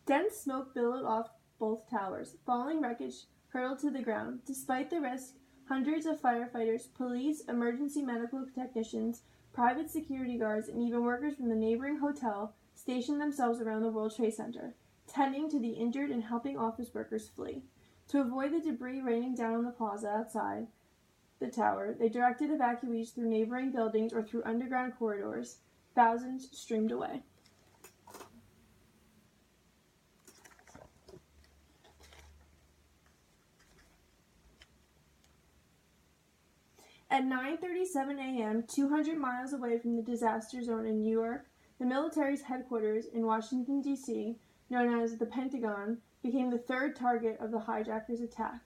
Dense smoke billowed off both towers. Falling wreckage hurtled to the ground. Despite the risk, hundreds of firefighters, police, emergency medical technicians, private security guards, and even workers from the neighboring hotel stationed themselves around the World Trade Center, tending to the injured and helping office workers flee. To avoid the debris raining down on the plaza outside the tower, they directed evacuees through neighboring buildings or through underground corridors. Thousands streamed away. At 9:37 a.m., 200 miles away from the disaster zone in New York, the military's headquarters in Washington, D.C., known as the Pentagon, became the third target of the hijackers' attack.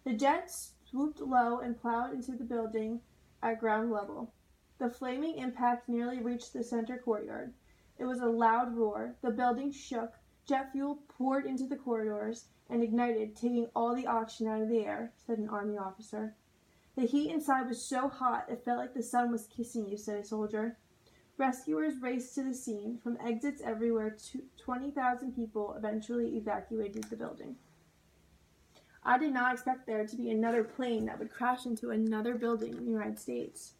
The jet swooped low and plowed into the building at ground level. The flaming impact nearly reached the center courtyard. It was a loud roar. The building shook. Jet fuel poured into the corridors and ignited, taking all the oxygen out of the air, said an Army officer. The heat inside was so hot it felt like the sun was kissing you, said a soldier. Rescuers raced to the scene. From exits everywhere, 20,000 people eventually evacuated the building. I did not expect there to be another plane that would crash into another building in the United States.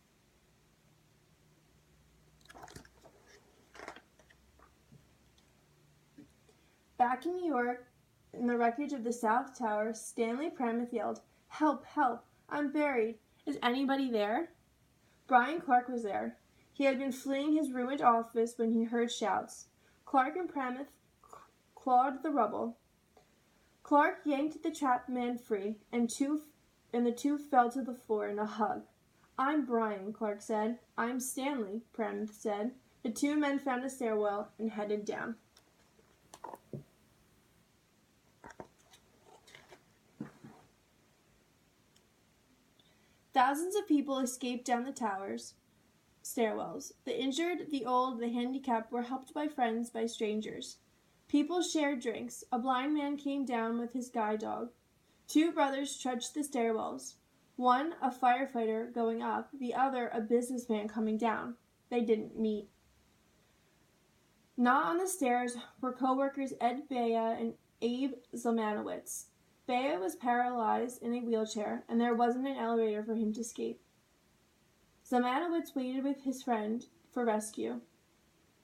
Back in New York, in the wreckage of the South Tower, Stanley Pramath yelled, "Help, help! I'm buried. Is anybody there?" Brian Clark was there. He had been fleeing his ruined office when he heard shouts. Clark and Pramath clawed the rubble. Clark yanked the trapped man free, and the two fell to the floor in a hug. "I'm Brian," Clark said. "I'm Stanley," Pramath said. The two men found a stairwell and headed down. Thousands of people escaped down the tower's stairwells. The injured, the old, the handicapped were helped by friends, by strangers. People shared drinks. A blind man came down with his guide dog. Two brothers trudged the stairwells. One, a firefighter, going up, the other, a businessman, coming down. They didn't meet. Not on the stairs were co-workers Ed Bea and Abe Zalmanowitz. Bea was paralyzed in a wheelchair, and there wasn't an elevator for him to escape. Zalmanowitz waited with his friend for rescue.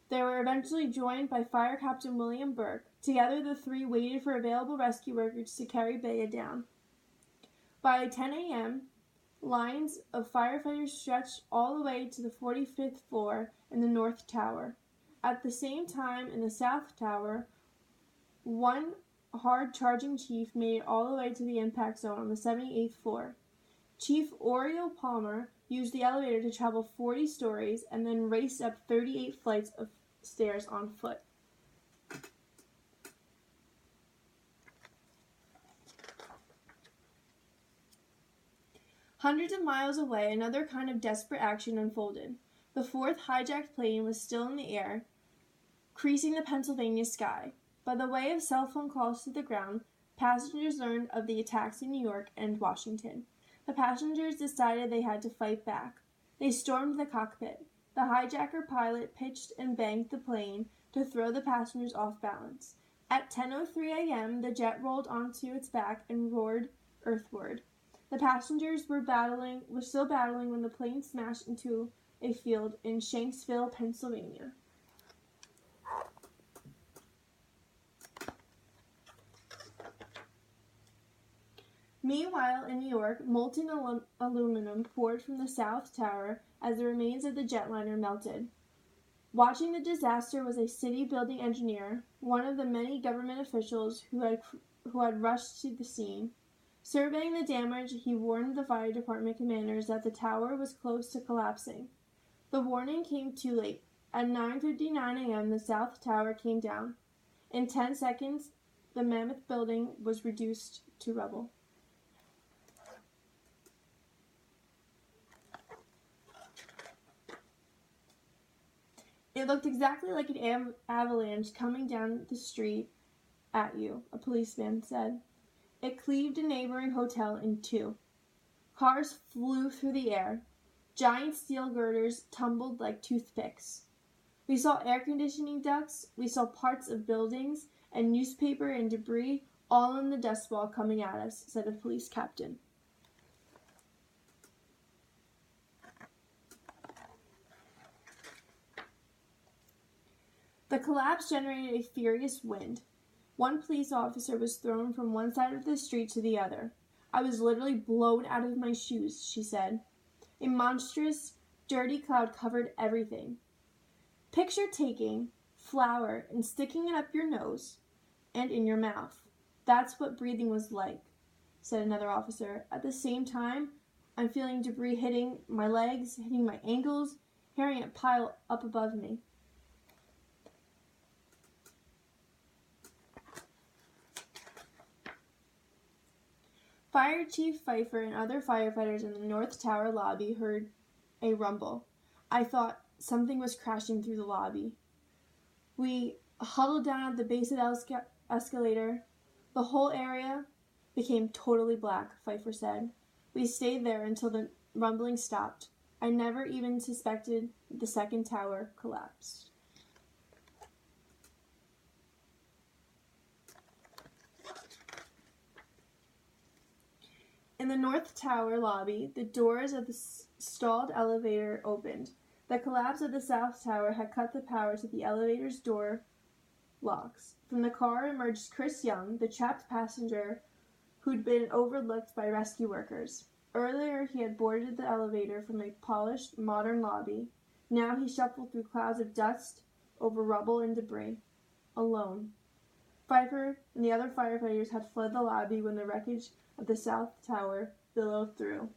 They were eventually joined by Fire Captain William Burke. Together, the three waited for available rescue workers to carry Bea down. By 10 a.m., lines of firefighters stretched all the way to the 45th floor in the North Tower. At the same time, in the South Tower, one hard-charging chief made it all the way to the impact zone on the 78th floor. Chief Oriel Palmer used the elevator to travel 40 stories and then raced up 38 flights of stairs on foot. Hundreds of miles away, another kind of desperate action unfolded. The fourth hijacked plane was still in the air, creasing the Pennsylvania sky. By the way of cell phone calls to the ground, passengers learned of the attacks in New York and Washington. The passengers decided they had to fight back. They stormed the cockpit. The hijacker pilot pitched and banged the plane to throw the passengers off balance. At 10:03 a.m., the jet rolled onto its back and roared earthward. The passengers were still battling when the plane smashed into a field in Shanksville, Pennsylvania. Meanwhile, in New York, molten aluminum poured from the South Tower as the remains of the jetliner melted. Watching the disaster was a city building engineer, one of the many government officials who had rushed to the scene. Surveying the damage, he warned the fire department commanders that the tower was close to collapsing. The warning came too late. At 9:59 a.m., the South Tower came down. In 10 seconds, the mammoth building was reduced to rubble. It looked exactly like an avalanche coming down the street at you, a policeman said. It cleaved a neighboring hotel in two. Cars flew through the air. Giant steel girders tumbled like toothpicks. We saw air conditioning ducts, we saw parts of buildings, and newspaper and debris all in the dust wall coming at us, said a police captain. The collapse generated a furious wind. One police officer was thrown from one side of the street to the other. I was literally blown out of my shoes, she said. A monstrous, dirty cloud covered everything. Picture taking flour and sticking it up your nose and in your mouth. That's what breathing was like, said another officer. At the same time, I'm feeling debris hitting my legs, hitting my ankles, hearing it pile up above me. Fire Chief Pfeiffer and other firefighters in the North Tower lobby heard a rumble. I thought something was crashing through the lobby. We huddled down at the base of the escalator. The whole area became totally black, Pfeiffer said. We stayed there until the rumbling stopped. I never even suspected the second tower collapsed. In the North Tower lobby, the doors of the stalled elevator opened. The collapse of the South Tower had cut the power to the elevator's door locks. From the car emerged Chris Young, the trapped passenger who'd been overlooked by rescue workers. Earlier, he had boarded the elevator from a polished, modern lobby. Now he shuffled through clouds of dust over rubble and debris, alone. Pfeiffer and the other firefighters had fled the lobby when the wreckage of the South Tower billowed through.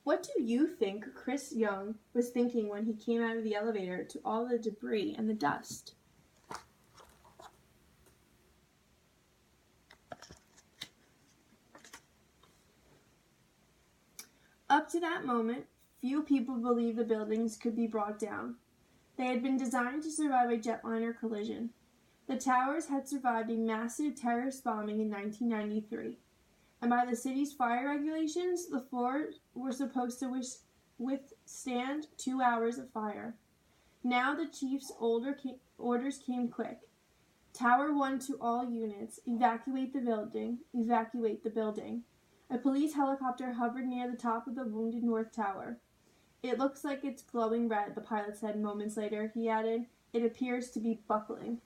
What do you think Chris Young was thinking when he came out of the elevator to all the debris and the dust? Up to that moment, few people believed the buildings could be brought down. They had been designed to survive a jetliner collision. The towers had survived a massive terrorist bombing in 1993. And by the city's fire regulations, the floors were supposed to withstand 2 hours of fire. Now the chief's orders came quick. Tower 1 to all units, evacuate the building, evacuate the building. A police helicopter hovered near the top of the wounded North Tower. It looks like it's glowing red, the pilot said moments later. He added, it appears to be buckling.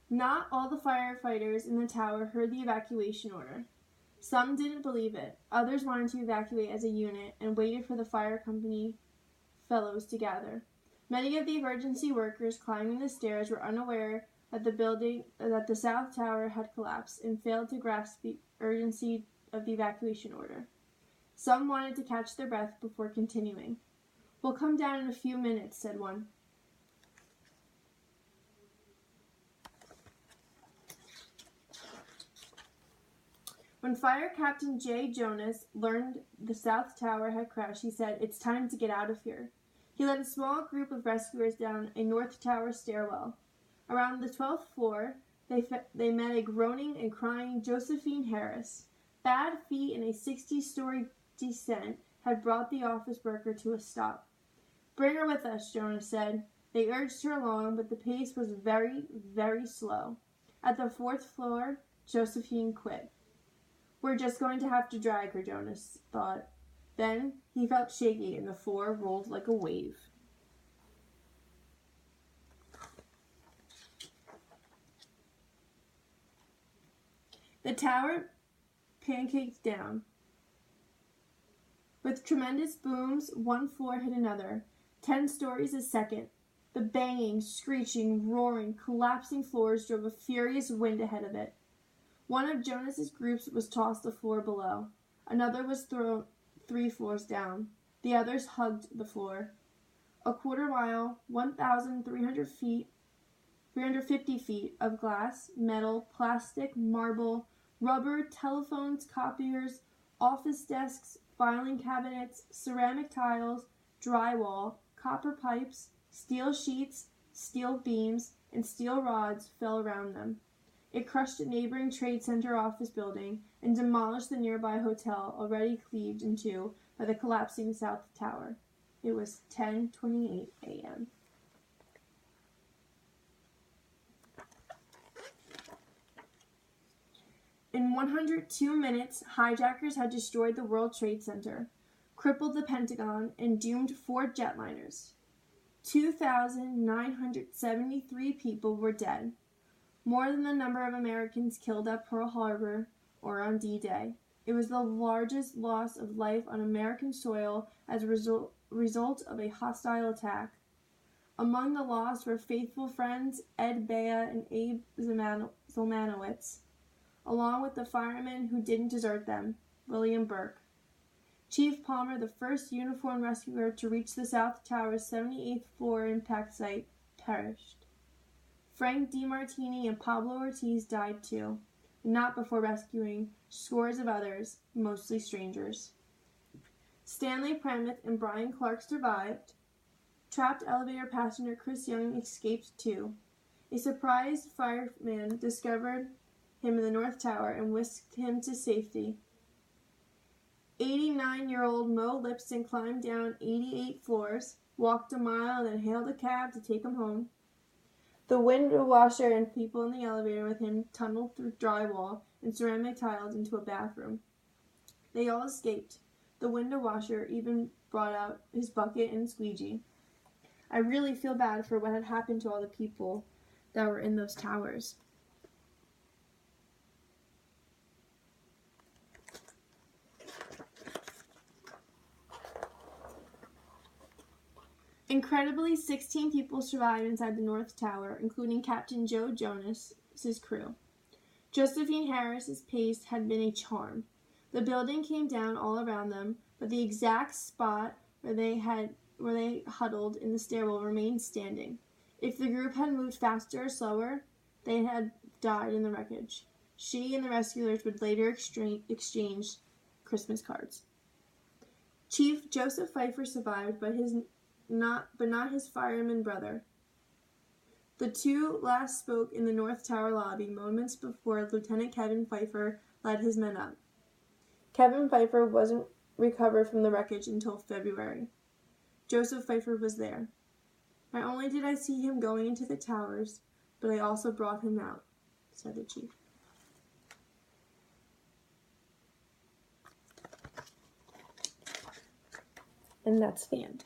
Not all the firefighters in the tower heard the evacuation order. Some didn't believe it. Others wanted to evacuate as a unit and waited for the fire company fellows to gather. Many of the emergency workers climbing the stairs were unaware that the South Tower had collapsed and failed to grasp the urgency of the evacuation order. Some wanted to catch their breath before continuing. We'll come down in a few minutes, said one. When Fire Captain Jay Jonas learned the South Tower had crashed, he said, it's time to get out of here. He led a small group of rescuers down a North Tower stairwell. Around the 12th floor, they met a groaning and crying Josephine Harris. Bad feet in a 60-story descent had brought the office worker to a stop. Bring her with us, Jonas said. They urged her along, but the pace was very, very slow. At the 4th floor, Josephine quit. We're just going to have to drag her, Jonas thought. Then he felt shaky and the floor rolled like a wave. The tower pancaked down. With tremendous booms, one floor hit another, 10 stories a second. The banging, screeching, roaring, collapsing floors drove a furious wind ahead of it. One of Jonas's groups was tossed to the floor below. Another was thrown 3 floors down. The others hugged the floor. A quarter mile, 350 feet of glass, metal, plastic, marble, rubber, telephones, copiers, office desks, filing cabinets, ceramic tiles, drywall, copper pipes, steel sheets, steel beams, and steel rods fell around them. It crushed a neighboring Trade Center office building and demolished the nearby hotel, already cleaved in two by the collapsing South Tower. It was 10:28 a.m. In 102 minutes, hijackers had destroyed the World Trade Center, crippled the Pentagon, and doomed 4 jetliners. 2,973 people were dead, more than the number of Americans killed at Pearl Harbor or on D-Day. It was the largest loss of life on American soil as a result of a hostile attack. Among the lost were faithful friends Ed Bea and Abe Zalmanowitz, along with the fireman who didn't desert them, William Burke. Chief Palmer, the first uniformed rescuer to reach the South Tower's 78th floor impact site, perished. Frank DeMartini and Pablo Ortiz died too, not before rescuing scores of others, mostly strangers. Stanley Pramath and Brian Clark survived. Trapped elevator passenger Chris Young escaped too. A surprised fireman discovered him in the North Tower and whisked him to safety. 89-year-old Mo Lipston climbed down 88 floors, walked a mile, and then hailed a cab to take him home. The window washer and people in the elevator with him tunneled through drywall and ceramic tiles into a bathroom. They all escaped. The window washer even brought out his bucket and squeegee. I really feel bad for what had happened to all the people that were in those towers. Incredibly, 16 people survived inside the North Tower, including Captain Joe Jonas's crew. Josephine Harris's pace had been a charm. The building came down all around them, but the exact spot where they huddled in the stairwell remained standing. If the group had moved faster or slower, they had died in the wreckage. She and the rescuers would later exchange Christmas cards. Chief Joseph Pfeiffer survived, but not his fireman brother. The two last spoke in the North Tower lobby moments before Lieutenant Kevin Pfeiffer led his men up. Kevin Pfeiffer wasn't recovered from the wreckage until February. Joseph Pfeiffer was there. Not only did I see him going into the towers, but I also brought him out, said the chief. And that's the end.